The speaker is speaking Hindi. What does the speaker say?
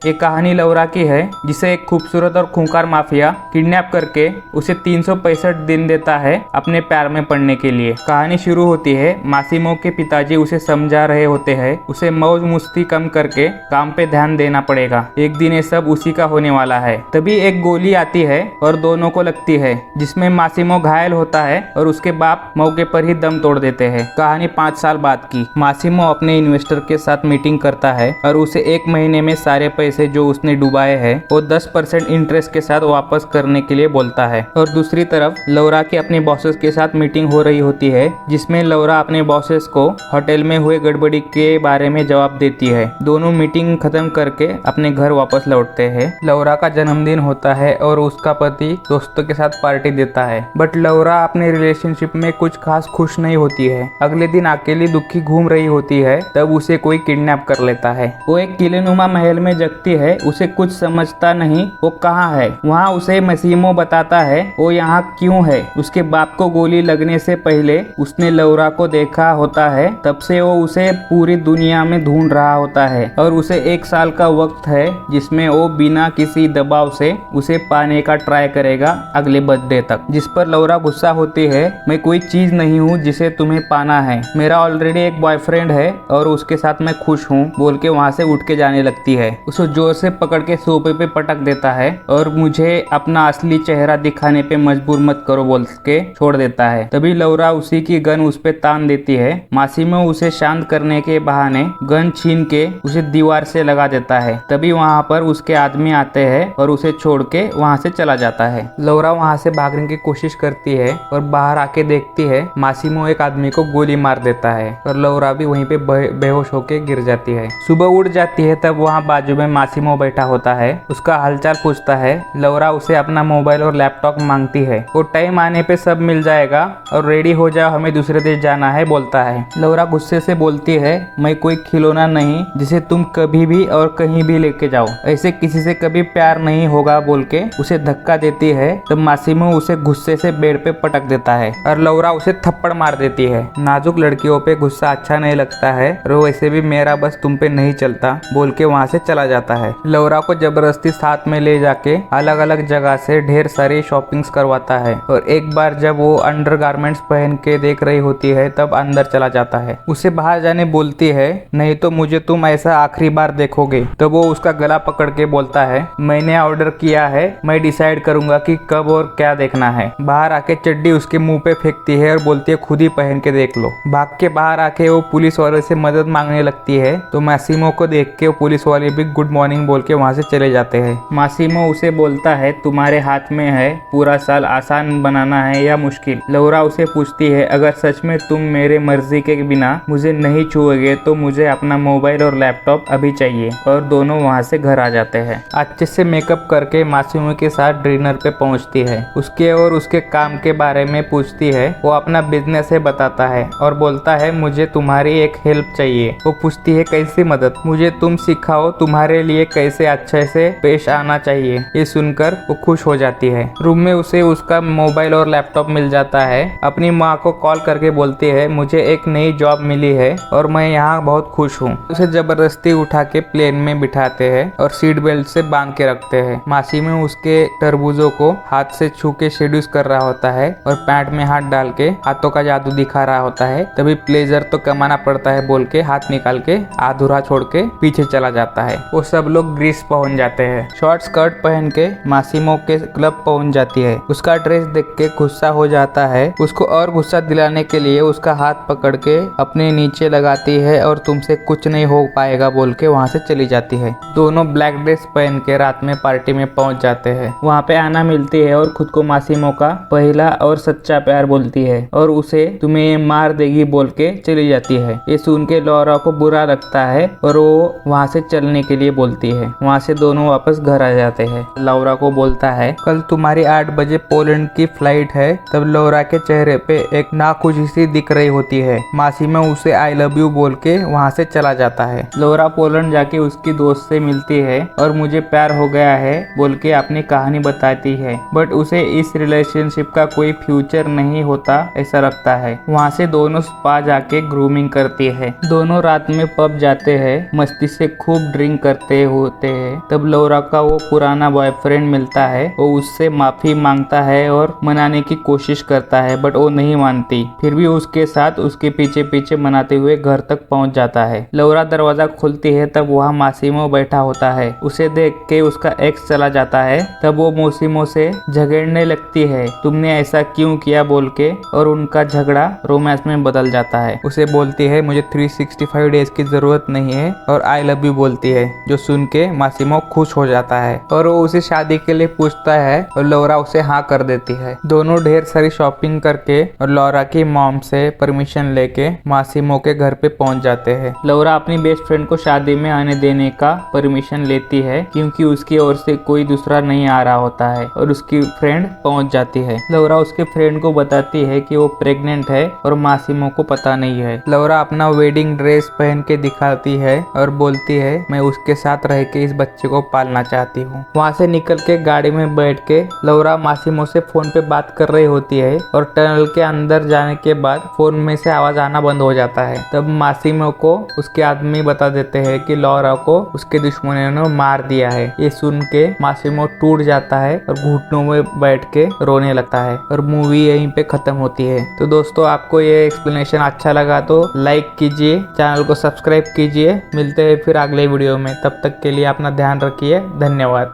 ये कहानी लौरा की है, जिसे एक खूबसूरत और खूंखार माफिया किडनैप करके उसे 365 दिन देता है अपने प्यार में पड़ने के लिए। कहानी शुरू होती है, मासिमो के पिताजी उसे समझा रहे होते हैं उसे मौज मस्ती कम करके काम पे ध्यान देना पड़ेगा। एक दिन ये सब उसी का होने वाला है। तभी एक गोली आती है और दोनों को लगती है, जिसमें मासिमो घायल होता है और उसके बाप मौके पर ही दम तोड़ देते हैं। कहानी 5 साल बाद की। मासिमो अपने इन्वेस्टर के साथ मीटिंग करता है और उसे 1 महीने में सारे पैसे जो उसने डुबाए हैं वो 10% इंटरेस्ट के साथ वापस करने के लिए बोलता है। और दूसरी तरफ लौरा की अपने बॉसेस के साथ मीटिंग हो रही होती है, जिसमें लौरा अपने बॉसेस को होटल में हुए गड़बड़ी के बारे में जवाब देती है। दोनों मीटिंग खत्म करके अपने घर वापस लौटते हैं। लौरा का जन्मदिन होता है और उसका पति दोस्तों के साथ पार्टी देता है, बट लौरा अपने रिलेशनशिप में कुछ खास खुश नहीं होती है। अगले दिन अकेली दुखी घूम रही होती है, तब उसे कोई किडनैप कर लेता है। वो एक किलेनुमा महल में जगती है, उसे कुछ समझता नहीं वो कहाँ है। वहाँ उसे मासिमो बताता है वो यहाँ क्यों है। उसके बाप को गोली लगने से पहले उसने लौरा को देखा होता है, तब से वो उसे पूरी दुनिया में ढूंढ रहा होता है और उसे 1 साल का वक्त है जिसमें वो बिना किसी दबाव से उसे पाने का ट्राई करेगा अगले बर्थडे तक। जिस पर लौरा गुस्सा होती है, मैं कोई चीज नहीं हूँ जिसे तुम्हें पाना है, मेरा ऑलरेडी एक बॉयफ्रेंड है और उसके साथ मैं खुश हूँ बोल के वहाँ से उठ के जाने लगती है। उसे जोर से पकड़ के सोफे पे पटक देता है और मुझे अपना असली चेहरा दिखाने पे मजबूर मत करो बोल के छोड़ देता है। तभी लौरा उसी की गन उस पे तान देती है। मासिमो उसे शांत करने के बहाने गन छीन के उसे दीवार से लगा देता है। तभी वहाँ पर उसके आदमी आते हैं और उसे छोड़ के वहाँ से चला जाता है। लौरा वहाँ से भागने की कोशिश करती है और बाहर आके देखती है मासिमो एक आदमी को गोली मार देता है और लौरा भी वहीं पे बेहोश होके गिर जाती है। सुबह उठ जाती है, तब वहाँ बाजू में मासिमो बैठा होता है। उसका हालचाल पूछता है। लौरा उसे अपना मोबाइल और लैपटॉप मांगती है। वो टाइम आने पे सब मिल जाएगा और रेडी हो जाओ, हमें दूसरे देश जाना है बोलता है। लौरा गुस्से से बोलती है, मैं कोई खिलौना नहीं जिसे तुम कभी भी और कहीं भी लेके जाओ, ऐसे किसी से कभी प्यार नहीं होगा बोल के उसे धक्का देती है। तब मासिमो उसे गुस्से से बेड पे पटक देता है और लौरा उसे थप्पड़ मार देती है। नाजुक लड़कियों पे गुस्सा अच्छा नहीं लगता है और वैसे भी मेरा बस तुम पे नहीं चलता बोल के वहाँ से चला जाता है। लौरा को जबरदस्ती साथ में ले जाके अलग अलग जगह से ढेर सारी शॉपिंग्स करवाता है और एक बार जब वो अंडरगारमेंट्स पहन के देख रही होती है, तब अंदर चला जाता है। उसे बाहर जाने बोलती है, नहीं तो मुझे तुम ऐसा आखिरी बार देखोगे। तो वो उसका गला पकड़ के बोलता है, मैंने ऑर्डर किया है, मैं डिसाइड करूंगा कि कब और क्या देखना है। बाहर आके चड्डी उसके मुंह पे फेंकती है और बोलती है, खुद ही पहन के देख लो। भाग के बाहर आके वो पुलिस वाले से मदद मांगने लगती है, तो मासिमो को देख के पुलिस वाले भी गुड मॉर्निंग बोल के वहाँ से चले जाते हैं। मासिमो उसे बोलता है, तुम्हारे हाथ में है पूरा साल आसान बनाना है या मुश्किल। लौरा उसे पूछती है, अगर सच में तुम मेरे मर्जी के बिना मुझे नहीं छुओगे तो मुझे अपना मोबाइल और लैपटॉप अभी चाहिए। और दोनों वहाँ से घर आ जाते हैं। अच्छे से मेकअप करके मासिमो के साथ डिनर पे पहुँचती है। उसके और उसके काम के बारे में पूछती है। वो अपना बिजनेस है बताता है और बोलता है, मुझे तुम्हारी एक हेल्प चाहिए। वो पूछती है, कैसी मदद? मुझे तुम सिखाओ तुम्हारे लिए कैसे अच्छे से पेश आना चाहिए। ये सुनकर वो खुश हो जाती है। रूम में उसे उसका मोबाइल और लैपटॉप मिल जाता है। अपनी माँ को कॉल करके बोलती है, मुझे एक नई जॉब मिली है और मैं यहाँ बहुत खुश हूँ। उसे जबरदस्ती उठा के प्लेन में बिठाते हैं और सीट बेल्ट से बांध के रखते हैं। मासिमो उसके तरबूजों को हाथ से छू के शेड्यूस कर रहा होता है और पैंट में हाथ डाल के हाथों का जादू दिखा रहा होता है। तभी प्लेजर तो कमाना पड़ता है बोल के हाथ निकाल के अधूरा छोड़ के पीछे चला जाता है। वो सब लोग ग्रीस पहुंच जाते हैं। शॉर्ट स्कर्ट पहन के मासिमो के क्लब पहुंच जाती है। उसका ड्रेस देख के गुस्सा हो जाता है। उसको और गुस्सा दिलाने के लिए उसका हाथ पकड़ के अपने नीचे लगाती है और तुमसे कुछ नहीं हो पाएगा बोल के वहाँ से चली जाती है। दोनों ब्लैक ड्रेस पहन के रात में पार्टी में पहुंच जाते हैं। वहाँ पे आना मिलती है और खुद को मासिमो का पहला और सच्चा प्यार बोलती है और उसे तुम्हें मार देगी बोल के चली जाती है। ये सुन के लौरा को बुरा लगता है और वो वहाँ से चलने के लिए बोलती है। वहाँ से दोनों वापस घर आ जाते हैं। लौरा को बोलता है, कल तुम्हारी 8 बजे पोलैंड की फ्लाइट है। तब लौरा के चेहरे पे एक नाखुशी सी दिख रही होती है। मासिमो उसे आई लव यू बोल के वहाँ से चला जाता है। लौरा पोलैंड जाके उसकी दोस्त से मिलती है और मुझे प्यार हो गया है बोल के अपनी कहानी बताती है, बट उसे इस रिलेशनशिप का कोई फ्यूचर नहीं होता ऐसा लगता है। वहाँ से दोनों स्पा जाके ग्रूमिंग करती है। दोनों रात में पब जाते हैं, मस्ती से खूब ड्रिंक करते करते होते हैं तब लौरा का वो पुराना बॉयफ्रेंड मिलता है। वो उससे माफी मांगता है और मनाने की कोशिश करता है बट वो नहीं मानती। फिर भी उसके साथ उसके पीछे पीछे मनाते हुए घर तक पहुंच जाता है। लौरा दरवाजा खोलती है तब वहाँ मासीमो बैठा होता है। उसे देख के उसका एक्स चला जाता है। तब वो मासीमो से झगड़ने लगती है, तुमने ऐसा क्यों किया बोल के, और उनका झगड़ा रोमांस में बदल जाता है। उसे बोलती है मुझे 365 डेज की जरूरत नहीं है और आई लव यू बोलती है, जो सुन के मासीमो खुश हो जाता है और वो उसे शादी के लिए पूछता है और लौरा उसे हाँ कर देती है। दोनों ढेर सारी शॉपिंग करके और लौरा की मॉम से परमिशन लेके मासीमो के घर पे पहुंच जाते हैं। लौरा अपनी बेस्ट फ्रेंड को शादी में आने देने का परमिशन लेती है क्योंकि उसकी ओर से कोई दूसरा नहीं आ रहा होता है और उसकी फ्रेंड पहुंच जाती है। लौरा उसके फ्रेंड को बताती है कि वो प्रेग्नेंट है और मासीमो को पता नहीं है। लौरा अपना वेडिंग ड्रेस पहन के दिखाती है और बोलती है मैं उसके साथ रह के इस बच्चे को पालना चाहती हूँ। वहाँ से निकल के गाड़ी में बैठ के लौरा मासीमो से फोन पे बात कर रही होती है और टनल के अंदर जाने के बाद फोन में से आवाज आना बंद हो जाता है। तब मासीमो को उसके आदमी बता देते हैं कि लौरा को उसके दुश्मनों ने मार दिया है। ये सुन के मासीमो टूट जाता है और घुटनों में बैठ के रोने लगता है और मूवी यहीं पे खत्म होती है। तो दोस्तों आपको ये एक्सप्लेनेशन अच्छा लगा तो लाइक कीजिए, चैनल को सब्सक्राइब कीजिए। मिलते हैं फिर अगले वीडियो में, तब तक के लिए अपना ध्यान रखिए। धन्यवाद।